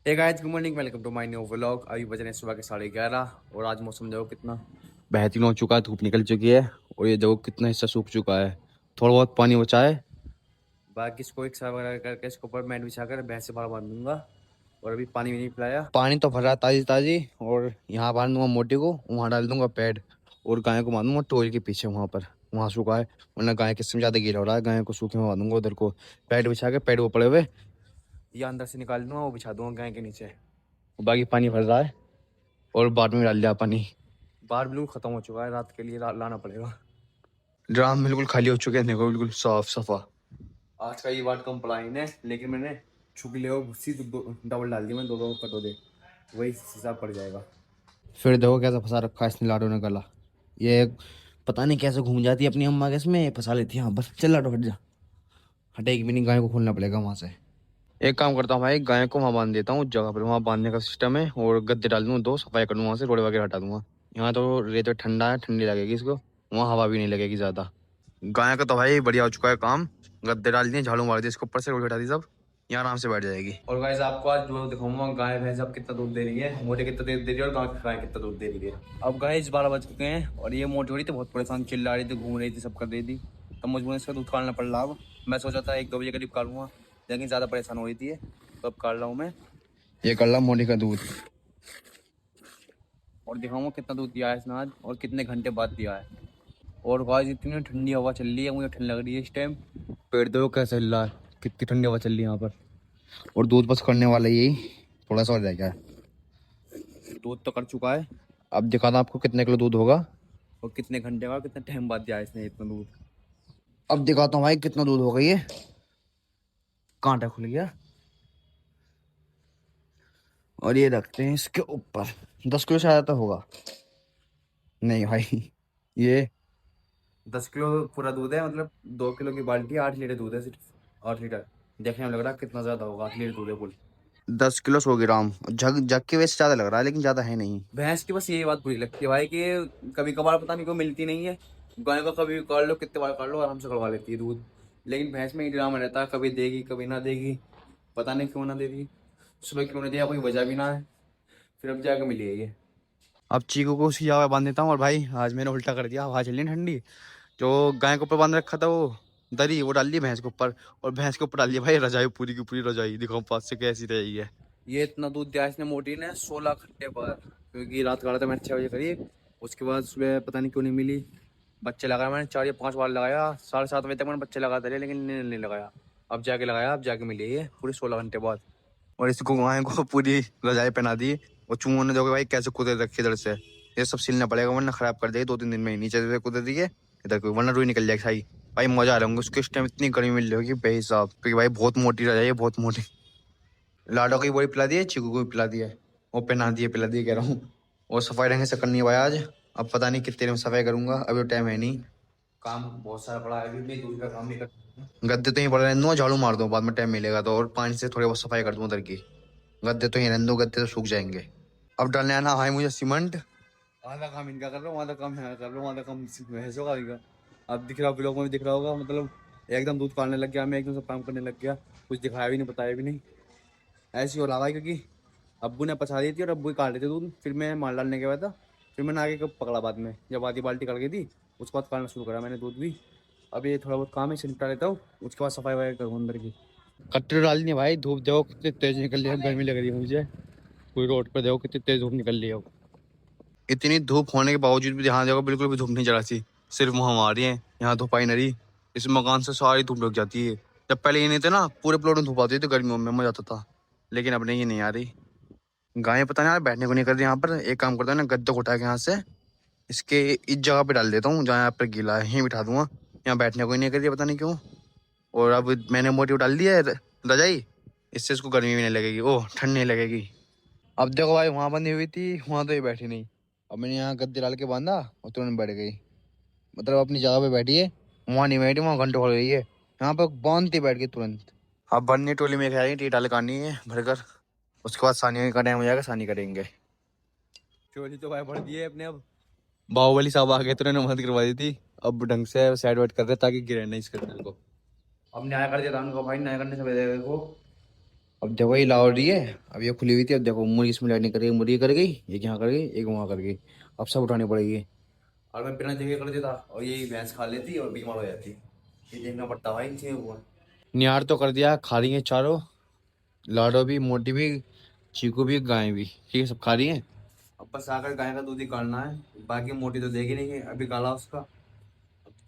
Hey guys, good morning, welcome to my new vlog. अभी बज रहे हैं सुबह के 11:30 और आज मौसम देखो कितना बेहतरीन हो चुका है। धूप निकल चुकी है और ये देखो कितना हिस्सा सूख चुका है। थोड़ा बहुत पानी बचा है, बाकी इसको एक साफ वगैरह करके इसके ऊपर मैट बिछा कर भैंस से बाहर बांध दूंगा। और अभी पानी भी नहीं पिलाया, पानी तो भरा ताजी ताजी। और यहाँ बांध दूंगा मोटी को, वहाँ डाल दूंगा पैड और गाय को बांधूंगा टोल के पीछे वहाँ पर। वहाँ सूखा है, वरना गाय किसमें ज़्यादा गीला हो रहा है। गाय को सूखे में बांधूंगा उधर को, पैड बिछा के पैड वो पड़े हुए या अंदर से निकाल दूंगा, वो बिछा दूंगा गाय के नीचे। बाकी पानी भर रहा है और बाद में डाल दिया पानी। बाहर बिल्कुल खत्म हो चुका है, रात के लिए लाना पड़ेगा। ड्राम बिल्कुल खाली हो चुके हैं, देखो बिल्कुल साफ सफा। आज का ये वाट कम पड़ा इन्हें, लेकिन मैंने छुपी ले भूसी डबल डाल दी, मैंने दो कटो दे, वही हिसाब पड़ जाएगा। फिर देखो कैसा फंसा रखा है इसने लाडो ने गला। ये पता नहीं कैसे घूम जाती है अपनी अम्मा के इसमें, फंसा लेती है। हाँ बस चल लाडो हट जा, हटेगी भी नहीं, गाय को खोलना पड़ेगा वहां से। एक काम करता हूँ भाई, गाय को वहाँ बांध देता हूँ उस जगह पर, वहाँ बांधने का सिस्टम है। और गद्दे डाल दूँगा, दो सफाई कर दूँगा वहाँ से, रोड़े वगैरह हटा दूंगा। यहाँ तो रेत ठंडा है, ठंडी लगेगी इसको, वहाँ हवा भी नहीं लगेगी ज़्यादा। गाय का तो भाई बढ़िया हो चुका है काम। गद्दे डाल दिए, झाड़ू मार दिए इसके ऊपर से, रोटी हटा दी सब, यहाँ आराम से बैठ जाएगी। और गाइस आपको आज जो दिखाऊंगा, गाय भैंस अब कितना दूध दे रही है, मोटे कितना दूध दे रही है और गाय कितना दूध दे रही है। अब गाइस 12 बज चुके हैं और ये मोटी हो रही थी, बहुत परेशान, चिल्ला रही थी, घूम रही थी, सब कर रही थी। तो मुझे इसका दूध काटना पड़ रहा। अब मैं सोचा था 1-2 बजे करीब काटूंगा, लेकिन ज़्यादा परेशान हो रही थी, तो अब काट रहा हूँ मैं। ये कर रहा मोटी का दूध और दिखाऊंगा कितना दूध दिया है इसने आज और कितने घंटे बाद दिया है। और गाइस इतनी ठंडी हवा चल रही है, मुझे ठंड लग रही है इस टाइम। पेड़ देखो कैसे हिल रहा है, कितनी ठंडी हवा चल रही है यहाँ पर। और दूध बस करने वाला यही थोड़ा सा और रह गया है। दूध तो कर चुका है, अब दिखाता आपको कितने किलो दूध होगा और कितने घंटे का, कितने टाइम बाद दिया है इसने इतना दूध। अब दिखाता हूँ भाई कितना दूध होगा। ये कांटा खुल गया और ये रखते हैं इसके ऊपर। 10 किलो से ज्यादा तो होगा नहीं भाई, ये 10 किलो पूरा दूध है, मतलब 2 किलो की बाल्टी, 8 लीटर दूध है सिर्फ, 8 लीटर। देखने में लग रहा है कितना ज्यादा होगा, 8 लीटर दूध है कुल। 10 किलो 100 ग्राम, जग जग के वैसे ज्यादा लग रहा है, लेकिन ज्यादा है नहीं। भैंस की बस यही बात बुरी लगती है भाई कि कभी कभार पता नहीं क्यों मिलती नहीं है। गाय को कभी भी काट लो, कितने बार काट लो, आराम से करवा लेती है दूध। लेकिन भैंस में ही ड्रामा रहता है, कभी देगी कभी ना देगी, पता नहीं क्यों ना देगी। सुबह क्यों नहीं दिया, कोई वजह भी ना है, फिर अब जाके मिली है ये। अब चीकू को उसी जगह बांध देता हूँ। और भाई आज मैंने उल्टा कर दिया, हवा चल रही ठंडी, जो गाय के ऊपर बांध रखा था वो दरी, वो डाल दी भैंस के ऊपर, और भैंस के ऊपर डाल दिया भाई रजाई, पूरी की पूरी रजाई। दिखाऊं पास से कैसी रहेगी है। ये इतना दूध दिया इसने मोटी ने 16 घंटे बाद, क्योंकि रात काटा था मैंने 6 बजे करीब। उसके बाद सुबह पता नहीं क्यों नहीं मिली। बच्चे लगाया मैंने 4 या 5 बार लगाया, 7:30 बजे तक मैंने बच्चे लगाते रहे, लेकिन नहीं लगाया। अब जाके लगाया, अब जाके मिली है पूरी 16 घंटे बाद। और इसको गाय को पूरी रजाई पहना दी। और चूहों ने देखो भाई कैसे कुदे रखे इधर से, ये सब सिलना पड़ेगा वरना खराब कर देगी 2-3 दिन में ही। नीचे से कुदे दिए इधर को, वरना रुई निकल जाएगी भाई। भाई मजा आ रहा होगा उसके, इस टाइम इतनी गर्मी मिल रही होगी बेहिसाब, क्योंकि भाई बहुत मोटी रजाई है, बहुत मोटी। लाडो को वही पिला दिए, चीकू को भी पिला दिया, वो पहना दिए, पिला दिए कह रहा हूँ। और सफाई ढंग से करनी है भाई आज। अब पता नहीं कितने देर में सफाई करूंगा, अभी तो टाइम है नहीं, काम बहुत सारा पड़ा है, अभी भी दूध का काम नहीं कर। गद्दे तो ही पड़े रहने दो, झाड़ू मार दो बाद में टाइम मिलेगा तो, और पानी से थोड़ी बहुत सफाई कर दूँ उधर की। गद्दे तो ही रहने दो, गद्दे तो सूख जाएंगे। अब डालने आना भाई मुझे सीमेंट। आधा काम इनका कर रहा हूँ, आधा काम यहाँ कर रहा हूँ, आधा काम भैंसों का भी। अब दिख रहा ब्लॉग में भी दिख रहा होगा, मतलब एकदम दूध काटने लग गया मैं, एकदम सब काम करने लग गया, कुछ दिखाया भी नहीं बताया भी नहीं। ऐसे ही हो रहा है क्योंकि अब्बू ने पछा दी थी और अब्बू ही काट रहे थे दूध, फिर मैं माल डालने के बाद था, फिर मैंने आगे कब पकड़ा बाद में, जब आधी बाल्टी कर गई थी उसके बाद काटना शुरू करा मैंने दूध भी। अब ये थोड़ा बहुत काम है, इसे निपटा लेता हूँ, उसके बाद सफाई वफाई करूँ अंदर की। कट्टे डालनी है भाई, धूप देखो कितनी तेज निकल रही है, गर्मी लग रही है मुझे पूरी रोड पर, देखो कितनी तेज धूप निकल रही है। इतनी धूप होने के बावजूद भी यहाँ देखो बिल्कुल भी धूप नहीं चला सी, सिर्फ वहाँ हमारी है, यहाँ धूप आई नहीं। इस मकान से सारी धूप लग जाती है। जब पहले ये नहीं थे ना, पूरे प्लॉट में धूप आती थी गर्मियों में, मजा आता था, लेकिन अब नहीं, ये नहीं आ रही। गायें पता नहीं यार बैठने को नहीं कर रही यहाँ पर। एक काम करता हूँ ना, गद्दे को उठा के यहाँ से इसके इस जगह पे डाल देता हूँ जहाँ यहाँ पर गीला है, यहीं बिठा दूंगा। यहाँ बैठने को ही नहीं कर रही है, पता नहीं क्यों। और अब मैंने मोटिव डाल दिया है रजाई, इससे इसको गर्मी भी नहीं लगेगी, ओह ठंड नहीं लगेगी। अब देखो भाई वहां बंधी हुई थी, वहां तो ये बैठी नहीं। अब मैंने यहाँ गद्दे डाल के बांधा और तुरंत बैठ गई, मतलब अपनी जगह पे बैठी है, वहां नहीं बैठी, वहां घंटे हो रही है, यहाँ पे बांधती बैठ गई तुरंत। अब बननी टोली में खाएगी, टी डाल करनी है भरकर, उसके बाद सानी का टाइम हो जाएगा, सानी करेंगे। टोली तो भाई भर दी है अपने। अब बाहुबली साहब आ गए तो उन्होंने मदद करवा दी थी, अब ढंग से साइड वाइड कर रहे ताकि गिरे नहीं इस कचरे को। अब न्याय कर दिया था उनको भाई, न्याय करने से देखो अब देखो ये लाहौर रही है, अब ये खुली हुई थी, अब देखो मुर्गी इसमें लैंडिंग कर गई, मुर्गी कर गई, एक यहाँ कर गई, एक वहाँ कर गई। अब सब उठानी पड़ेगी। और मैं बिना देखे कर देता और ये भैंस खा लेती और बीमार हो जाती। ये देखना पड़ता भाई इन चीज़ों को। निहार तो कर दिया, खा रही है चारों, लाडो भी, मोटी भी, चीकू भी, गाय भी, ठीक है सब खा रही है। अब बस आकर गाय का दूध ही काटना है, बाकी मोटी तो देगी नहीं है, अभी काला उसका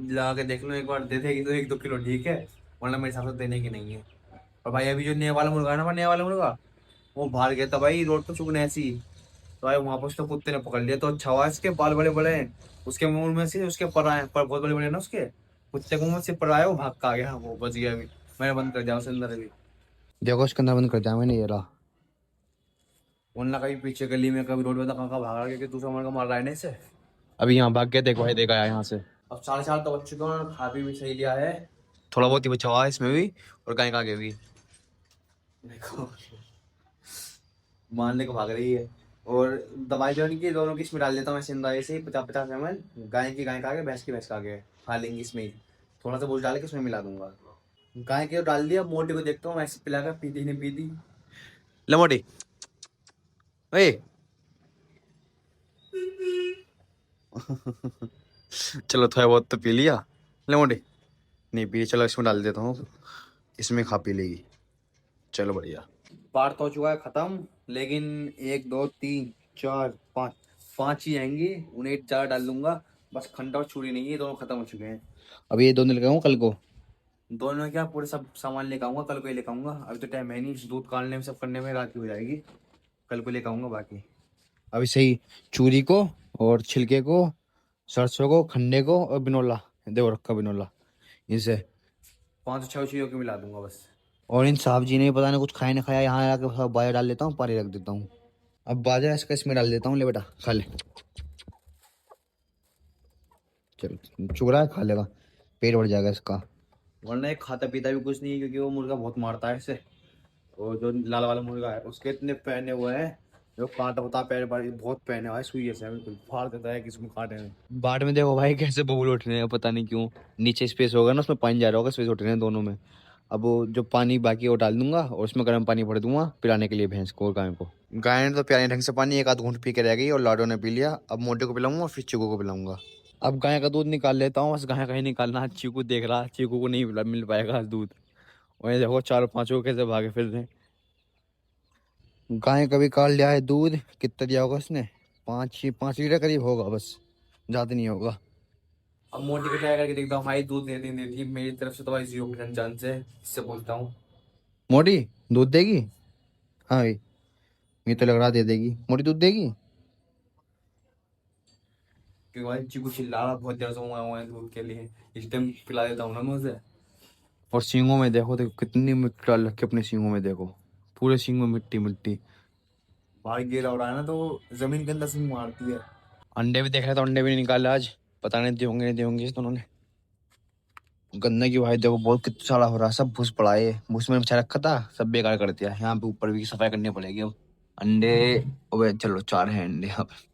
लगा के देख लो एक बार, दे देगी तो 1-2 किलो ठीक है, वरना मेरे हिसाब से देने की नहीं है। और भाई अभी जो नया वाला मुर्गा है ना, नया वाला मुर्गा वो बाहर गया था भाई रोड पर चुगने ऐसी। तो भाई वहां पर उसको कुत्ते ने पकड़ लिया, तो अच्छा हुआ, इसके बाल बड़े बड़े हैं, उसके मुंह में से उसके पर आए, पर बहुत बड़े बड़े हैं ना उसके, कुत्ते के मुंह में से पर आया, वो भाग का आ गया, वो बच गया। अभी मैंने बंद कर दिया उसे अंदर अभी, देखो उसके अंदर बंद कर दिया मैंने, ये रहा। वरना कभी पीछे गली में कभी रोड पे तो कहाँ कहाँ भाग रहा है, क्योंकि दूसरा मुर्गा मार रहा है ना इसे। अभी यहाँ भाग गया, देखो है, देखा है यहाँ से। अब 4.5 तो बच चुके हैं, खा पी भी सही लिया है, थोड़ा बहुत ही बचा हुआ है इसमें भी, और गाय का आगे भी देखो मारने को भाग रही है। और दवाई जो इनकी दोनों की इसमें डाल देता हूँ मैं, सिंधा ऐसे ही 50-50 ml, गाय की गाय का आगे, भैंस की भैंस का आगे, खा लेंगी इसमें ही, थोड़ा सा बोझ डाल के इसमें मिला दूंगा। गाय की तो डाल दिया, मोटी को देखता हूँ ऐसे पिला कर, पीती नहीं पीती। ले मोटी, ओए चलो थोड़ा बहुत तो पी लिया, ले मोटी, नहीं पी, चलो इसमें डाल देता हूँ, इसमें खा पी लेगी। चलो बढ़िया, पार तो हो चुका है खत्म, लेकिन 1 2 3 4 5 5 ही आएंगी, उन्हें 4 डाल दूंगा, बस खंडा और छुरी नहीं है, दोनों खत्म हो चुके हैं। अब ये दोनों लेकर आऊँ कल को, दोनों क्या पूरे सब सामान लेकर आऊंगा, कल को ही लेकर आऊंगा, अभी तो टाइम है नहीं, दूध काटने में सब करने में रात की हो जाएगी, कल को लेकर आऊंगा बाकी। अभी सही, चूरी को और छिलके को, सरसों को, खंडे को और बिनोला, देखो रखा बिनोला, इसे 5-6 चीज़ों को मिला दूंगा बस। और इन साहब जी ने पता नहीं कुछ खाया ना खाया, यहाँ आके सब बाजरा डाल लेता हूँ, पानी रख देता हूँ। अब बाजरा इसका इसमें डाल देता हूँ, ले बेटा खा ले, चलो चुग रहा है, खा लेगा, पेट भर जाएगा इसका। वरना ये खाता पीता भी कुछ नहीं है, क्योंकि वो मुर्गा बहुत मारता है इसे। और जो लाल वाला मुर्गा है उसके इतने पहने हुए हैं, जो कांटा होता है पैर पर, बहुत पहने हुआ है, सुई से बिल्कुल फाड़ देता है किसी में कांटे में। बाट में देखो भाई कैसे बबूल उठ रहे हैं, पता नहीं क्यों, नीचे स्पेस होगा ना उसमें पानी जा रहा होगा, स्पेस उठ रहे हैं दोनों में। अब वो जो पानी बाकी है वो डाल दूंगा, और उसमें गर्म पानी भर दूंगा पिलाने के लिए भैंस को और गाय को। गाय ने तो पिलाने ढंग से पानी 1 आध घूंट पी के रह गई, और लाडो ने पी लिया, अब मोटे को पिलाऊंगा और फिर चिकू को पिलाऊंगा। अब गाय का दूध निकाल लेता हूँ, बस गाय का ही निकालना है, चीकू देख रहा, चीकू को नहीं मिल पाएगा दूध। और ये देखो 4-5 कैसे भागे फिर रहे हैं। गाय का भी काट लिया है दूध, कितना दिया होगा उसने, 5 लीटर करीब होगा बस, ज़्यादा नहीं होगा। अब मोटी को ट्राई करके देखता हूँ भाई, दूध देती मेरी तरफ से तो भाई 0% चांस है, इससे पूछता हूँ। मोटी दूध देगी? हाँ भाई, ये तो लग रहा दे देगी, मोटी दूध देगी, क्योंकि भाई चीकू चिल्ला रहा बहुत देर से हुआ है दूध के लिए, इस टाइम पिला देता हूँ ना मैं उसे। और सींगों में देखो, देखो कितनी मिट्टी डाल रखी है अपने सींगों में, देखो पूरे सींग में मिट्टी मिट्टी, भाई गिरा हो रहा है ना तो जमीन के अंदर सींग मारती है। अंडे भी देख रहे तो अंडे भी नहीं निकाले आज, पता नहीं दिए होंगे नहीं दिए होंगे इस दोनों ने। गन्ने की भाई देखो बहुत कितना सारा हो रहा है, सब भूस पड़ा है, भूस में बिछा रखा था, सब बेकार कर दिया, यहाँ पे ऊपर भी सफाई करनी पड़ेगी अब। अंडे, अबे चलो 4 हैं अंडे यहाँ पे।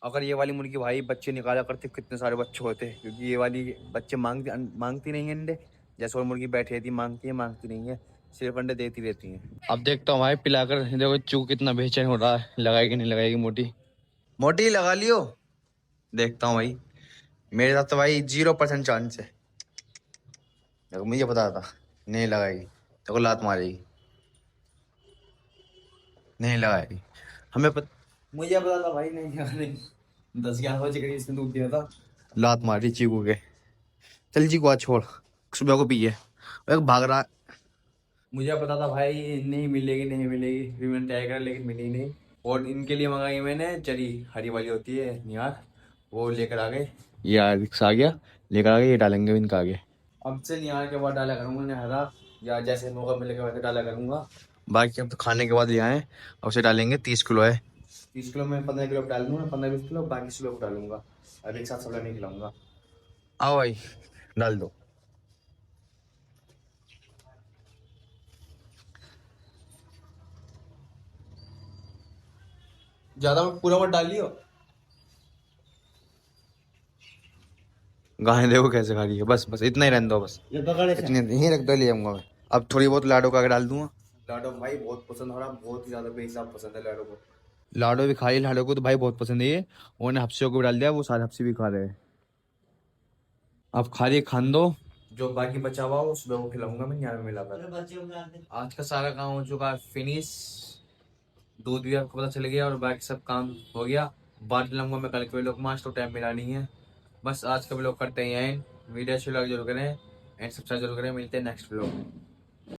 अगर ये वाली मुर्गी भाई बच्चे निकाला करती कितने सारे बच्चे होते, क्योंकि ये वाली बच्चे मांगती नहीं है अंडे, जैसे और मुर्गी बैठी रहती मांगती नहीं है, सिर्फ अंडे देती रहती हैं। अब देखता हूँ भाई पिलाकर, देखो चू कितना बेचैन हो रहा है, लगाएगी नहीं लगाएगी मोटी, मोटी लगा लियो, देखता हूँ भाई, मेरे साथ तो भाई 0% चांस है, देखो मुझे पता था नहीं लगाएगी, देखो लात मारेगी, नहीं लगाएगी, मुझे पता था भाई नहीं लगाएगी, 10-11 बजे करीब इसने दूध दिया था, लात मारी चीकू के। चल चीकू आज छोड़, सुबह को पिए, भाग रहा है। मुझे पता था भाई नहीं मिलेगी नहीं मिलेगी, फिर मैंने ट्राई करा लेकिन मिली नहीं, और इनके लिए मंगाई मैंने चरी, हरी वाली होती है निहार, वो लेकर आ गए, यार रिक्शा आ गया, लेकर आ गए, ये डालेंगे इनका आगे। अब से निहार के बाद डाला करूँगा इन्हें हरा, या जैसे मौका मिलेगा वैसे डाला करूँगा, बाकी अब तो खाने के बाद ले आए, अब उसे डालेंगे, 30 किलो है, 30 किलो में 15 किलो डाल दूंगा, 15-20 किलो बाकी 20 किलो डालूंगा, अब एक साथ सब नहीं खिलाऊंगा। आओ भाई डाल दो, ज्यादा पूरा मत डालियो, गाय देखो कैसे खा रही है, बस बस इतना ही रहने दो, बस इतने यहीं रख दो, ले आऊंगा मैं। अब थोड़ी बहुत लाडो का डाल दूंगा। लाडो भाई बहुत पसंद हो रहा, बहुत ही ज्यादा बेहिसाब पसंद है लाडो को। लाडो भी खाई, लाडो को तो भाई बहुत पसंद है ये। उन्होंने हफ्सियों को भी डाल दिया, वो सारे हफ्सी भी खा रहे हैं। अब खा लिए खान दो, जो बाकी बचा हुआ वो सुबह को खिलाऊंगा मैं यहाँ में मिलाकर। आज का सारा काम हो चुका है फिनिश। दूध भी आपको पता चल गया और बाकी सब काम हो गया। बांट लूंगा मैं कल के व्लॉग में, आज तो टाइम मिला नहीं है। बस आज का व्लॉग करते हैं एंड। वीडियो अच्छी लगे जरूर करें एंड सब्सक्राइब जरूर करें। मिलते हैं नेक्स्ट व्लॉग में।